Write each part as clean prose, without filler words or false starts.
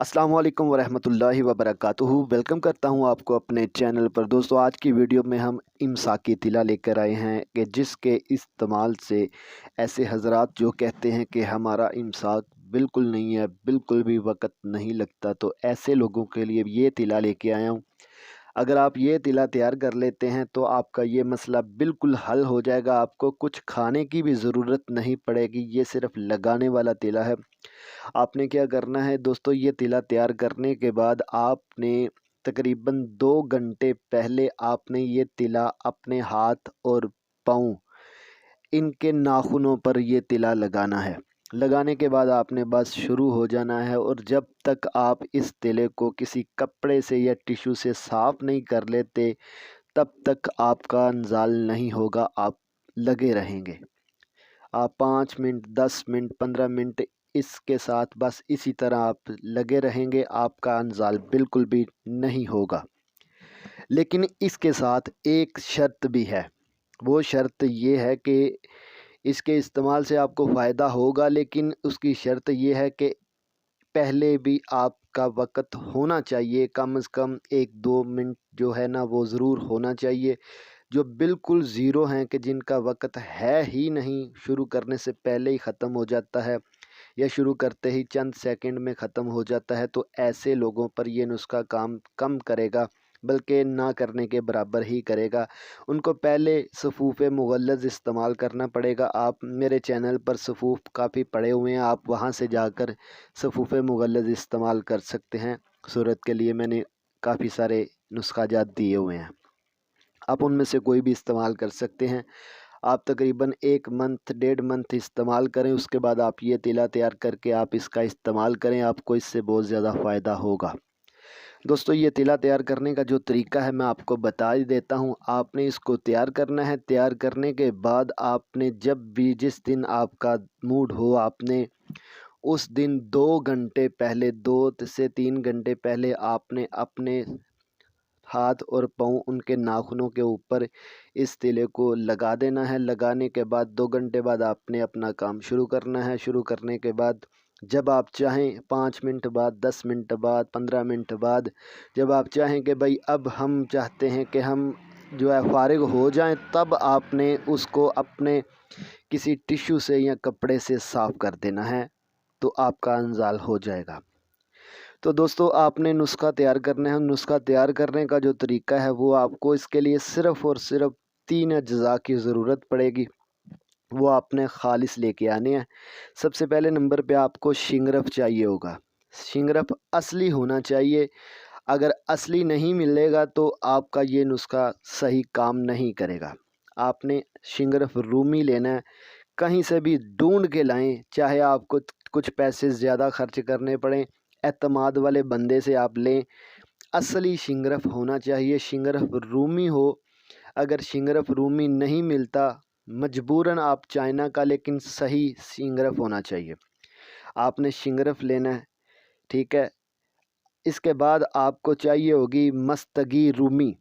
अस्सलाम वालेकुम वरहमतुल्लाहि वबरकातुहू। वेलकम करता हूं आपको अपने चैनल पर। दोस्तों, आज की वीडियो में हम इमसाकी तिला लेकर आए हैं कि जिसके इस्तेमाल से ऐसे हजरात जो कहते हैं कि हमारा इमसाक बिल्कुल नहीं है, बिल्कुल भी वक़्त नहीं लगता, तो ऐसे लोगों के लिए ये तिला लेके आया हूं। अगर आप ये तिला तैयार कर लेते हैं तो आपका ये मसला बिल्कुल हल हो जाएगा। आपको कुछ खाने की भी ज़रूरत नहीं पड़ेगी, ये सिर्फ़ लगाने वाला तिला है। आपने क्या करना है दोस्तों, ये तिला तैयार करने के बाद आपने तकरीबन 2 घंटे पहले आपने ये तिला अपने हाथ और पाँव, इनके नाखूनों पर ये तिला लगाना है। लगाने के बाद आपने बस शुरू हो जाना है, और जब तक आप इस तिले को किसी कपड़े से या टिश्यू से साफ़ नहीं कर लेते, तब तक आपका इंजाल नहीं होगा। आप लगे रहेंगे। आप 5 मिनट, 10 मिनट, 15 मिनट इसके साथ बस इसी तरह आप लगे रहेंगे, आपका इंजाल बिल्कुल भी नहीं होगा। लेकिन इसके साथ एक शर्त भी है। वो शर्त ये है कि इसके इस्तेमाल से आपको फ़ायदा होगा, लेकिन उसकी शर्त ये है कि पहले भी आपका वक़्त होना चाहिए, कम से कम 1-2 मिनट जो है ना वो ज़रूर होना चाहिए। जो बिल्कुल ज़ीरो हैं, कि जिनका वक़्त है ही नहीं, शुरू करने से पहले ही ख़त्म हो जाता है या शुरू करते ही चंद सेकंड में ख़त्म हो जाता है, तो ऐसे लोगों पर ये नुस्खा काम कम करेगा, बल्कि ना करने के बराबर ही करेगा। उनको पहले सफ़ूफ़े मुग़ल्लज़ इस्तेमाल करना पड़ेगा। आप मेरे चैनल पर सफ़ूफ़ काफ़ी पड़े हुए हैं, आप वहाँ से जाकर सफ़ूफ़े मुग़ल्लज़ इस्तेमाल कर सकते हैं। सूरत के लिए मैंने काफ़ी सारे नुस्ख़ाजात दिए हुए हैं, आप उनमें से कोई भी इस्तेमाल कर सकते हैं। आप तकरीबन 1 मंथ, 1.5 मंथ इस्तेमाल करें, उसके बाद आप ये तिला तैयार करके आप इसका इस्तेमाल करें, आपको इससे बहुत ज़्यादा फ़ायदा होगा। दोस्तों, ये तिला तैयार करने का जो तरीका है मैं आपको बता ही देता हूँ। आपने इसको तैयार करना है। तैयार करने के बाद आपने जब भी, जिस दिन आपका मूड हो, आपने उस दिन 2 घंटे पहले, 2 से 3 घंटे पहले आपने अपने हाथ और पाँव, उनके नाखूनों के ऊपर इस तिले को लगा देना है। लगाने के बाद 2 घंटे बाद आपने अपना काम शुरू करना है। शुरू करने के बाद जब आप चाहें, 5 मिनट बाद, 10 मिनट बाद, 15 मिनट बाद, जब आप चाहें कि भाई अब हम चाहते हैं कि हम जो है फ़ारिग हो जाएं, तब आपने उसको अपने किसी टिश्यू से या कपड़े से साफ़ कर देना है, तो आपका इंजाल हो जाएगा। तो दोस्तों, आपने नुस्खा तैयार करना है। नुस्खा तैयार करने का जो तरीका है वो आपको इसके लिए सिर्फ़ और सिर्फ 3 अज्ज़ा की ज़रूरत पड़ेगी। वो आपने ख़ालिस लेके आने हैं। सबसे पहले नंबर पे आपको शिंगरफ चाहिए होगा। शिंगरफ असली होना चाहिए। अगर असली नहीं मिलेगा तो आपका ये नुस्खा सही काम नहीं करेगा। आपने शिंगरफ रूमी लेना है। कहीं से भी ढूंढ के लाएं, चाहे आपको कुछ पैसे ज़्यादा खर्च करने पड़ें, एतमाद वाले बंदे से आप लें। असली शिंगरफ होना चाहिए, शिंगरफ रूमी हो। अगर शिंगरफ रूमी नहीं मिलता, मजबूरन आप चाइना का, लेकिन सही शिंगरफ होना चाहिए। आपने शिंगरफ लेना है, ठीक है। इसके बाद आपको चाहिए होगी मस्तगी रूमी।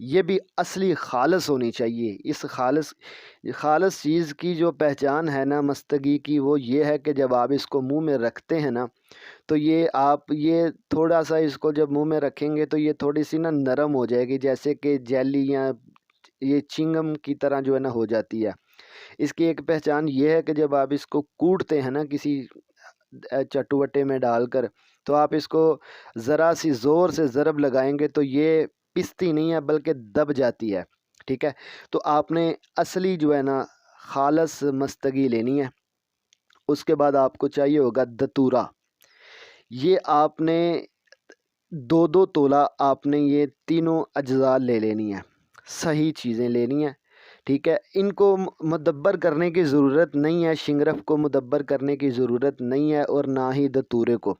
ये भी असली ख़ालिस होनी चाहिए। इस ख़ालिस चीज़ की जो पहचान है ना मस्तगी की, वो ये है कि जब आप इसको मुंह में रखते हैं ना, तो ये थोड़ा सा इसको जब मुंह में रखेंगे तो ये थोड़ी सी ना नरम हो जाएगी, जैसे कि जेली या ये चिंगम की तरह जो है ना हो जाती है। इसकी एक पहचान ये है कि जब आप इसको कूटते हैं ना किसी चटुवटे में डालकर, तो आप इसको ज़रा सी ज़ोर से ज़रब लगाएंगे तो ये पिसती नहीं है, बल्कि दब जाती है, ठीक है। तो आपने असली जो है ना खालस मस्तगी लेनी है। उसके बाद आपको चाहिए होगा दतूरा। ये आपने 2-2 तोला आपने ये तीनों अज्जा ले लेनी है। सही चीज़ें लेनी है, ठीक है। इनको मुदब्बर करने की ज़रूरत नहीं है। शिंगरफ को मुदब्बर करने की ज़रूरत नहीं है, और ना ही दतूरे को।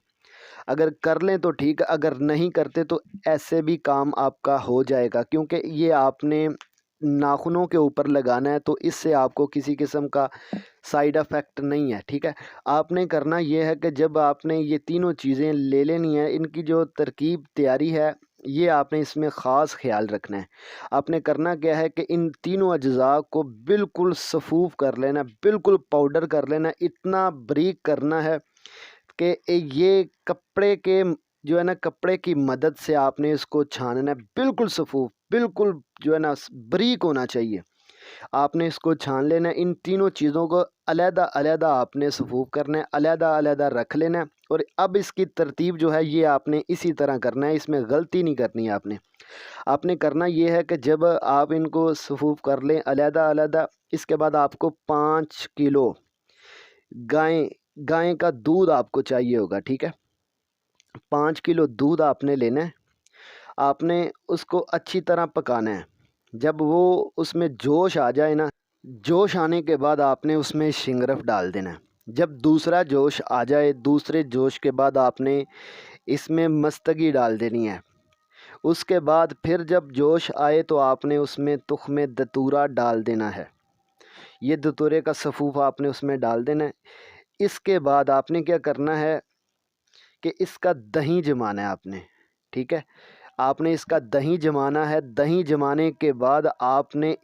अगर कर लें तो ठीक है, अगर नहीं करते तो ऐसे भी काम आपका हो जाएगा, क्योंकि ये आपने नाखूनों के ऊपर लगाना है, तो इससे आपको किसी किस्म का साइड इफ़ेक्ट नहीं है, ठीक है। आपने करना ये है कि जब आपने ये तीनों चीज़ें ले लेनी है, इनकी जो तरकीब तैयारी है, ये आपने इसमें ख़ास ख्याल रखना है। आपने करना क्या है कि इन तीनों अज्जा को बिल्कुल सफ़ूफ़ कर लेना, बिल्कुल पाउडर कर लेना, इतना बारीक करना है کہ یہ کپڑے کے جو ہے نا کپڑے کی مدد سے آپ نے اس کو چھاننا ہے، بالکل صفوف، بالکل جو ہے نا باریک ہونا چاہیے۔ آپ نے اس کو چھان لینا ہے، ان تینوں چیزوں کو علیحدہ علیحدہ آپ نے صفوف کرنا ہے، علیحدہ علیحدہ رکھ لینا ہے۔ اور اب اس کی ترتیب جو ہے یہ آپ نے اسی طرح کرنا ہے، اس میں غلطی نہیں کرنی ہے۔ آپ نے کرنا یہ ہے کہ جب آپ ان کو صفوف کر لیں علیحدہ علیحدہ، اس کے بعد آپ کو 5 کلو گائیں کا دودھ آپ کو چاہیے ہوگا، ٹھیک ہے؟ 5 کلو دودھ آپ نے لینا ہے، آپ نے اس کو اچھی طرح پکانا ہے۔ جب وہ اس میں جوش آ جائے نا، جوش آنے کے بعد آپ نے اس میں شنگرف ڈال دینا ہے۔ جب دوسرا جوش آ جائے، دوسرے جوش کے بعد آپ نے اس میں مستگی ڈال دینی ہے۔ اس کے بعد پھر جب جوش آئے تو آپ نے اس میں تخم دتورا ڈال دینا ہے۔ یہ دتورے کا صفوف آپ نے اس میں ڈال دینا ہے۔ اس کے بعد آپ نے کیا کرنا ہے کہ اس کا دہی جمانا ہے آپ نے، ٹھیک ہے؟ آپ نے اس کا دہی جمانا ہے۔ دہی جمانے کے بعد آپ نے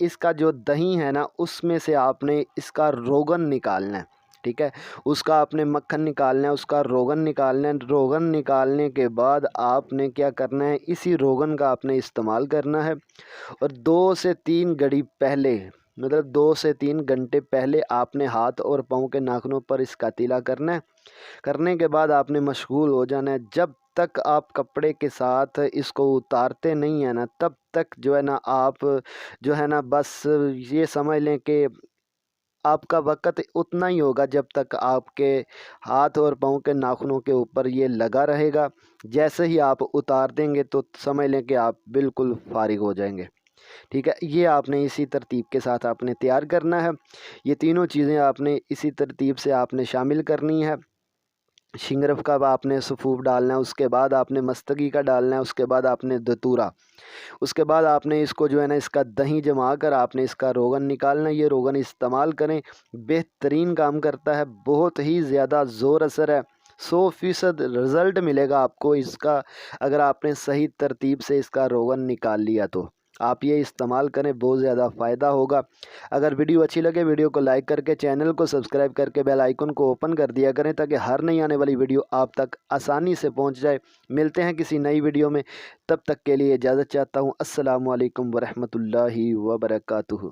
اس کا جو دہی ہے نا، اس میں سے آپ نے اس کا روغن نکالنا ہے، ٹھیک ہے؟ اس کا آپ نے مکھن نکالنا ہے، اس کا روغن نکالنا ہے۔ روغن نکالنے کے بعد آپ نے کیا کرنا ہے، اسی روغن کا آپ نے استعمال کرنا ہے۔ اور 2 سے 3 گھڑی پہلے، مطلب 2 سے 3 گھنٹے پہلے آپ نے ہاتھ اور پاؤں کے ناخنوں پر اس کا تیلا کرنا ہے۔ کرنے کے بعد آپ نے مشغول ہو جانا ہے۔ جب تک آپ کپڑے کے ساتھ اس کو اتارتے نہیں ہیں نا، تب تک جو ہے نا آپ جو ہے نا بس یہ سمجھ لیں کہ آپ کا وقت اتنا ہی ہوگا جب تک آپ کے ہاتھ اور پاؤں کے ناخنوں کے اوپر یہ لگا رہے گا۔ جیسے ہی آپ اتار دیں گے تو سمجھ لیں کہ آپ بالکل فارغ ہو جائیں گے، ٹھیک ہے؟ یہ آپ نے اسی ترتیب کے ساتھ آپ نے تیار کرنا ہے۔ یہ تینوں چیزیں آپ نے اسی ترتیب سے آپ نے شامل کرنی ہے۔ شنگرف کا آپ نے صفوف ڈالنا ہے، اس کے بعد آپ نے مستگی کا ڈالنا ہے، اس کے بعد آپ نے دتورا، اس کے بعد آپ نے اس کو جو ہے نا اس کا دہی جما کر آپ نے اس کا روغن نکالنا ہے۔ یہ روغن استعمال کریں، بہترین کام کرتا ہے، بہت ہی زیادہ زور اثر ہے، 100% رزلٹ ملے گا آپ کو اس کا، اگر آپ نے صحیح ترتیب سے اس کا روغن نکال لیا تو آپ یہ استعمال کریں، بہت زیادہ فائدہ ہوگا۔ اگر ویڈیو اچھی لگے ویڈیو کو لائک کر کے چینل کو سبسکرائب کر کے بیل آئیکن کو اوپن کر دیا کریں تاکہ ہر نئی آنے والی ویڈیو آپ تک آسانی سے پہنچ جائے۔ ملتے ہیں کسی نئی ویڈیو میں، تب تک کے لیے اجازت چاہتا ہوں۔ السلام علیکم ورحمۃ اللہ وبرکاتہ۔